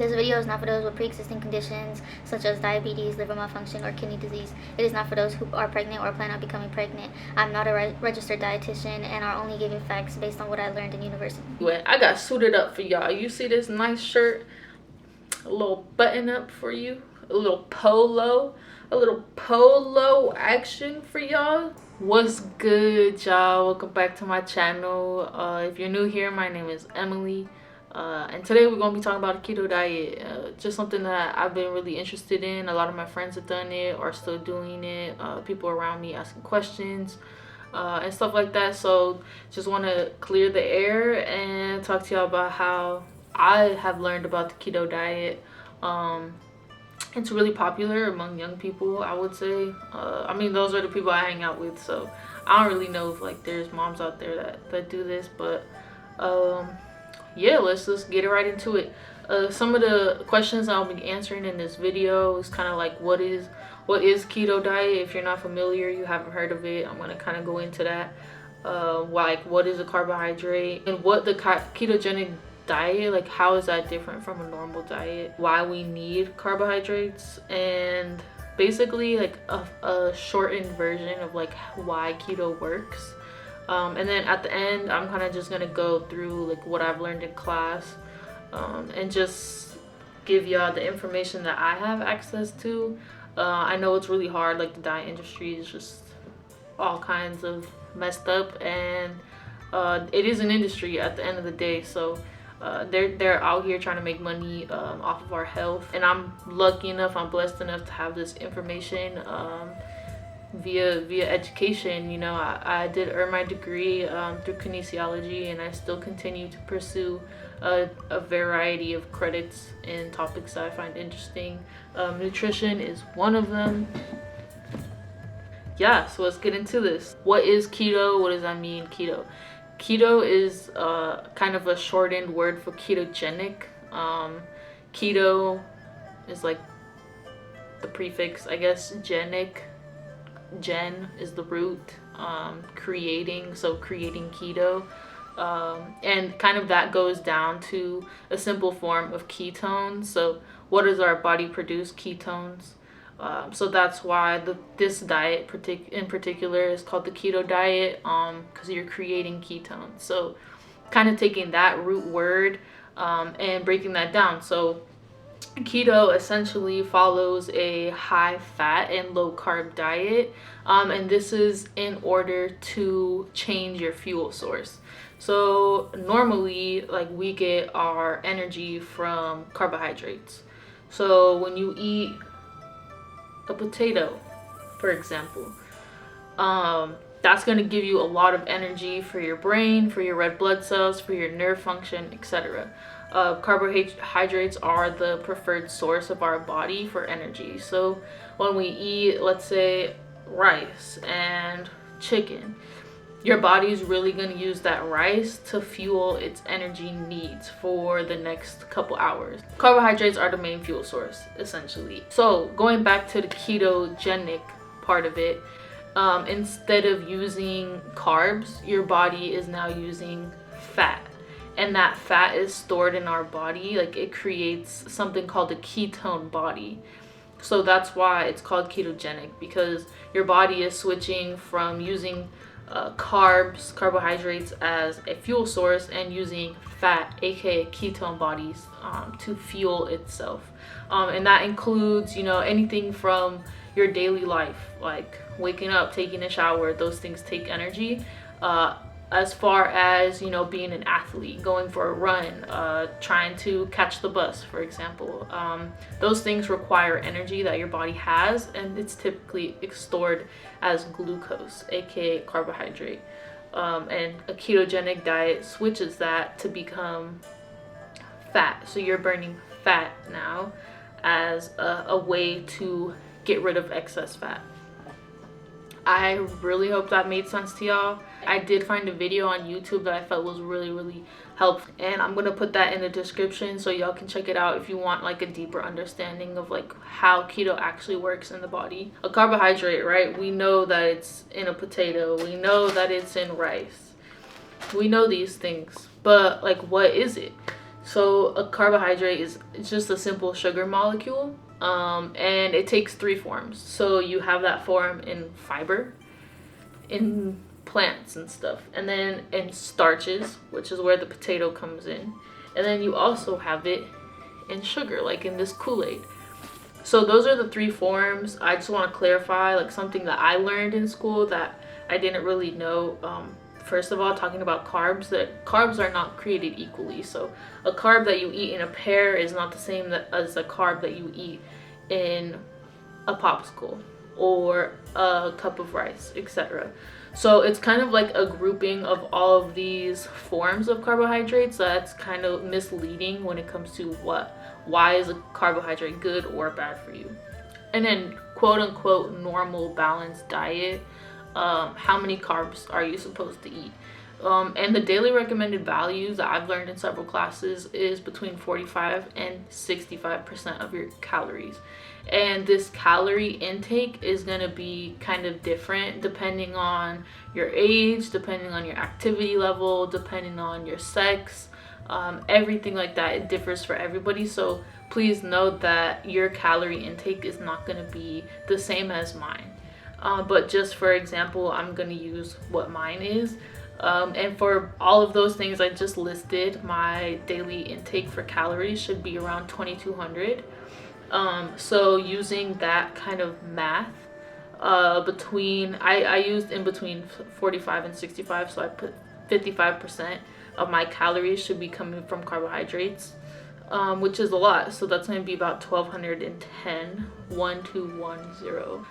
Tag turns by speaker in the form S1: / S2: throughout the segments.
S1: This video is not for those with pre-existing conditions such as diabetes, liver malfunction, or kidney disease. It is not for those who are pregnant or plan on becoming pregnant. I'm not a registered dietitian and are only giving facts based on what I learned in university.
S2: Anyway, I got suited up for y'all. You see this nice shirt? A little button up for you. A little polo action for y'all. What's good, y'all? Welcome back to my channel. If you're new here, my name is Emily. And today we're going to be talking about a keto diet. Just something that I've been really interested in. A lot of my friends have done it or still doing it. People around me asking questions and stuff like that. So just want to clear the air and talk to y'all about how I have learned about the keto diet. It's really popular among young people, I would say. I mean, those are the people I hang out with. So I don't really know if like there's moms out there that do this. But yeah, let's just get right into it. Some of the questions I'll be answering in this video is kind of like what is keto diet. If you're not familiar, you haven't heard of it, I'm gonna kind of go into that. Like what is a carbohydrate and what the ketogenic diet, like how is that different from a normal diet, why we need carbohydrates, and basically like a shortened version of like why keto works. And then at the end, I'm kind of just gonna go through like what I've learned in class, and just give y'all the information that I have access to. I know it's really hard, like the diet industry is just all kinds of messed up, and it is an industry at the end of the day. So they're out here trying to make money off of our health, and I'm lucky enough, I'm blessed enough to have this information via education. You know, I did earn my degree through kinesiology, and I still continue to pursue a variety of credits and topics that I find interesting. Nutrition is one of them. Yeah, so let's get into this. What is keto? What does that mean, keto? Keto is kind of a shortened word for ketogenic. Keto is like the prefix, I guess, genic. Gen is the root, creating, so creating keto, and kind of that goes down to a simple form of ketones. So what does our body produce? Ketones. So that's why this diet in particular is called the keto diet, because you're creating ketones. So kind of taking that root word and breaking that down. So keto essentially follows a high fat and low carb diet, and this is in order to change your fuel source. So normally, like, we get our energy from carbohydrates. So when you eat a potato, for example, that's going to give you a lot of energy for your brain, for your red blood cells, for your nerve function, etc. Carbohydrates are the preferred source of our body for energy. So when we eat, let's say, rice and chicken, your body is really going to use that rice to fuel its energy needs for the next couple hours. Carbohydrates are the main fuel source, essentially. So going back to the ketogenic part of it, instead of using carbs, your body is now using fat. And that fat is stored in our body. Like, it creates something called a ketone body. So that's why it's called ketogenic, because your body is switching from using carbohydrates as a fuel source, and using fat, aka ketone bodies, to fuel itself. And that includes, you know, anything from your daily life, like waking up, taking a shower. Those things take energy. As far as, you know, being an athlete, going for a run, trying to catch the bus, for example. Those things require energy that your body has, and it's typically stored as glucose, aka carbohydrate. And a ketogenic diet switches that to become fat. So you're burning fat now as a way to get rid of excess fat. I really hope that made sense to y'all. I did find a video on YouTube that I felt was really helpful, and I'm gonna put that in the description so y'all can check it out if you want like a deeper understanding of like how keto actually works in the body. A carbohydrate, right? We know that it's in a potato, we know that it's in rice, we know these things, but like, what is it? So a carbohydrate is, it's just a simple sugar molecule, and it takes three forms. So you have that form in fiber, in plants and stuff, and then in starches, which is where the potato comes in, and then you also have it in sugar, like in this Kool-Aid. So those are the three forms. I just want to clarify, like, something that I learned in school that I didn't really know. First of all, talking about carbs, that carbs are not created equally. So a carb that you eat in a pear is not the same as a carb that you eat in a popsicle or a cup of rice, etc. So it's kind of like a grouping of all of these forms of carbohydrates that's kind of misleading when it comes to why is a carbohydrate good or bad for you. And then quote unquote normal balanced diet, how many carbs are you supposed to eat? And the daily recommended values that I've learned in several classes is between 45 and 65% of your calories. And this calorie intake is going to be kind of different depending on your age, depending on your activity level, depending on your sex, everything like that. It differs for everybody. So please note that your calorie intake is not going to be the same as mine. But just for example, I'm going to use what mine is. And for all of those things I just listed, my daily intake for calories should be around 2,200. So using that kind of math, I used in between 45 and 65, so I put 55% of my calories should be coming from carbohydrates, which is a lot. So that's going to be about 1,210, 1210.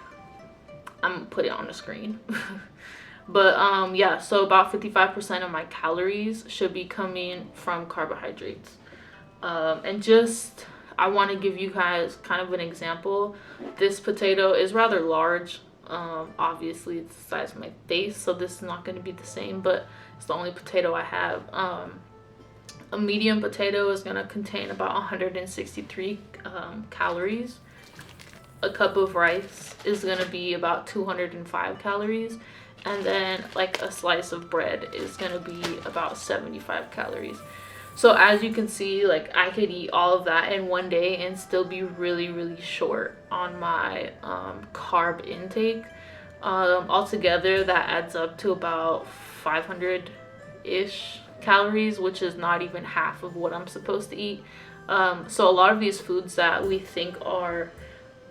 S2: I'm gonna put it on the screen. But yeah, so about 55% of my calories should be coming from carbohydrates. And just, I want to give you guys kind of an example. This potato is rather large. Obviously it's the size of my face, so this is not going to be the same, but it's the only potato I have. A medium potato is going to contain about 163 calories. A cup of rice is going to be about 205 calories. And then like a slice of bread is going to be about 75 calories. So as you can see, like, I could eat all of that in one day and still be really, really short on my carb intake. Altogether, that adds up to about 500-ish calories, which is not even half of what I'm supposed to eat. So a lot of these foods that we think are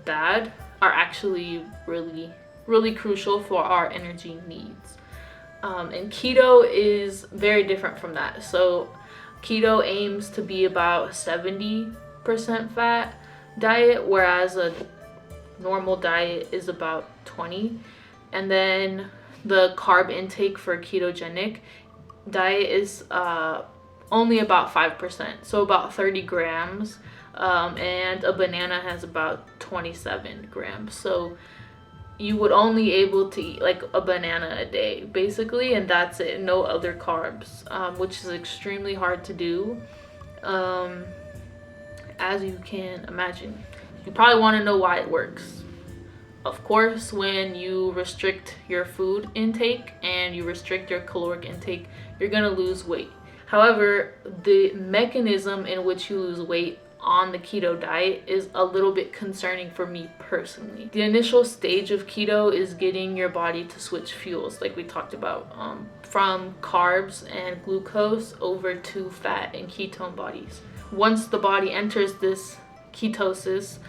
S2: bad are actually really, really crucial for our energy needs. And keto is very different from that. So keto aims to be about 70% fat diet, whereas a normal diet is about 20. And then the carb intake for ketogenic diet is only about 5%, so about 30 grams. And a banana has about 27 grams. So you would only able to eat like a banana a day basically, and that's it, no other carbs, which is extremely hard to do, as you can imagine. You probably want to know why it works. Of course, when you restrict your food intake and you restrict your caloric intake, you're going to lose weight. However, the mechanism in which you lose weight on the keto diet is a little bit concerning for me personally. The initial stage of keto is getting your body to switch fuels, like we talked about, from carbs and glucose over to fat and ketone bodies. Once the body enters this ketosis,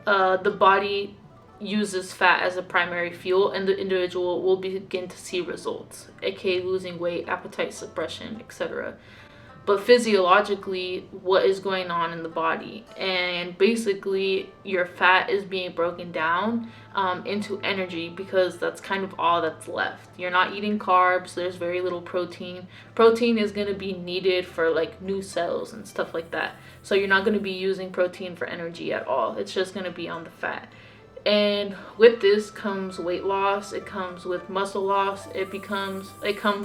S2: the body uses fat as a primary fuel, and the individual will begin to see results, aka losing weight, appetite suppression, etc. But physiologically, what is going on in the body? And basically, your fat is being broken down into energy, because that's kind of all that's left. You're not eating carbs. There's very little protein. Protein is going to be needed for like new cells and stuff like that. So you're not going to be using protein for energy at all. It's just going to be on the fat. And with this comes weight loss, it comes with muscle loss, it comes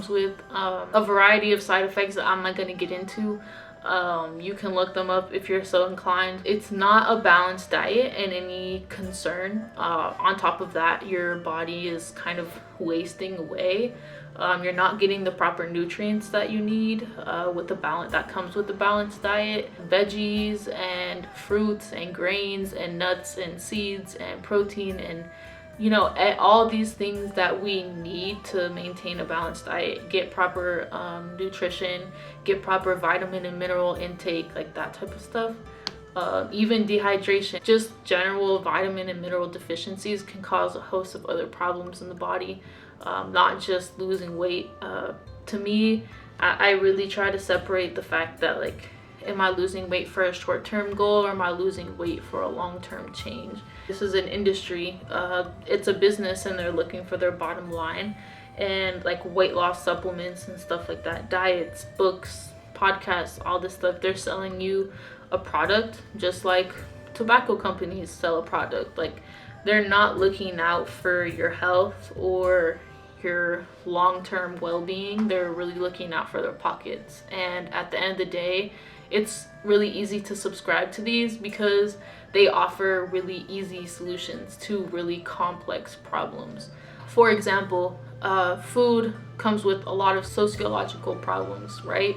S2: with a variety of side effects that I'm not going to get into. You can look them up if you're so inclined. It's not a balanced diet and any concern. On top of that, your body is kind of wasting away. You're not getting the proper nutrients that you need with the balance that comes with the balanced diet. Veggies and fruits and grains and nuts and seeds and protein and all these things that we need to maintain a balanced diet. Get proper nutrition, get proper vitamin and mineral intake, like that type of stuff. Even dehydration, just general vitamin and mineral deficiencies can cause a host of other problems in the body, not just losing weight. To me, I really try to separate the fact that, like, am I losing weight for a short-term goal, or am I losing weight for a long-term change? This is an industry, it's a business, and they're looking for their bottom line. And like weight loss supplements and stuff like that, diets, books, podcasts, all this stuff, they're selling you a product just like tobacco companies sell a product. Like, they're not looking out for your health or your long-term well-being. They're really looking out for their pockets. And at the end of the day, it's really easy to subscribe to these because they offer really easy solutions to really complex problems. For example, food comes with a lot of sociological problems, right?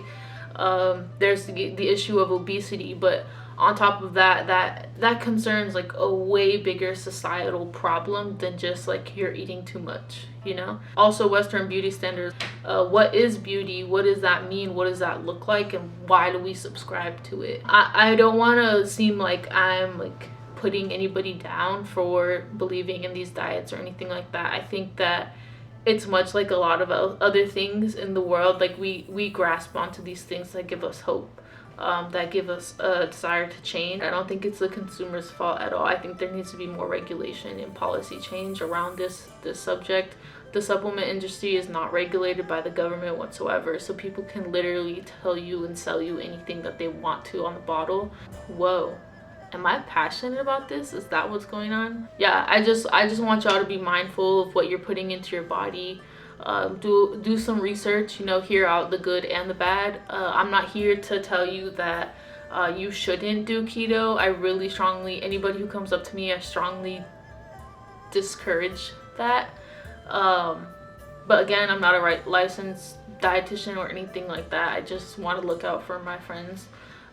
S2: There's the issue of obesity, but on top of that concerns like a way bigger societal problem than just like you're eating too much, Also, Western beauty standards. What is beauty? What does that mean? What does that look like? And why do we subscribe to it? I don't want to seem like I'm like putting anybody down for believing in these diets or anything like that. I think that it's much like a lot of other things in the world. Like, we grasp onto these things that give us hope, that give us a desire to change. I don't think it's the consumer's fault at all. I think there needs to be more regulation and policy change around this subject. The supplement industry is not regulated by the government whatsoever, so people can literally tell you and sell you anything that they want to on the bottle. Whoa. Am I passionate about this? Is that what's going on? Yeah, I just want y'all to be mindful of what you're putting into your body. Do some research, hear out the good and the bad. I'm not here to tell you that you shouldn't do keto. I really strongly, anybody who comes up to me, I strongly discourage that. But again, I'm not a licensed dietitian or anything like that. I just want to look out for my friends.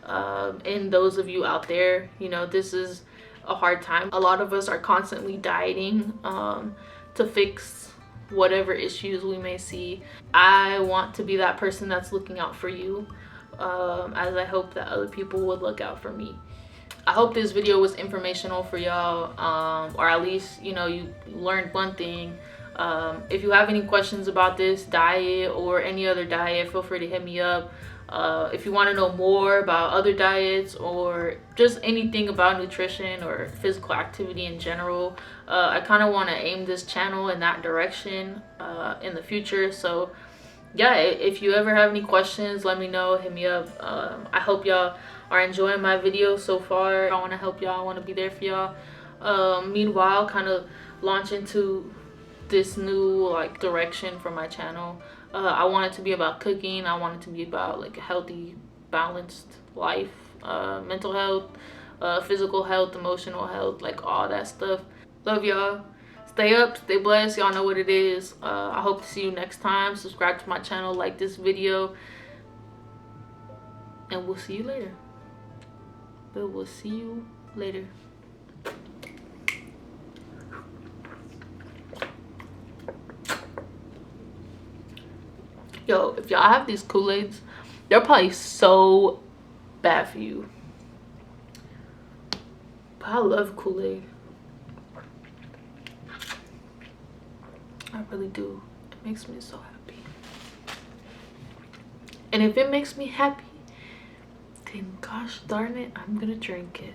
S2: And those of you out there, this is a hard time. A lot of us are constantly dieting to fix whatever issues we may see. I want to be that person that's looking out for you, as I hope that other people would look out for me. I hope this video was informational for y'all, or at least you learned one thing. If you have any questions about this diet or any other diet, feel free to hit me up. If you want to know more about other diets or just anything about nutrition or physical activity in general, I kind of want to aim this channel in that direction in the future. So yeah, if you ever have any questions, let me know, hit me up. I hope y'all are enjoying my video so far. I want to help y'all, I want to be there for y'all. Meanwhile, kind of launch into this new like direction for my channel. I want it to be about cooking. I want it to be about like a healthy, balanced life, mental health, physical health, emotional health, like all that stuff. Love y'all. Stay up, stay blessed. Y'all know what it is. I hope to see you next time. Subscribe to my channel, like this video, and we'll see you later. We'll see you later. Yo, if y'all have these Kool-Aids, they're probably so bad for you. But I love Kool-Aid. I really do. It makes me so happy. And if it makes me happy, then gosh darn it, I'm gonna drink it.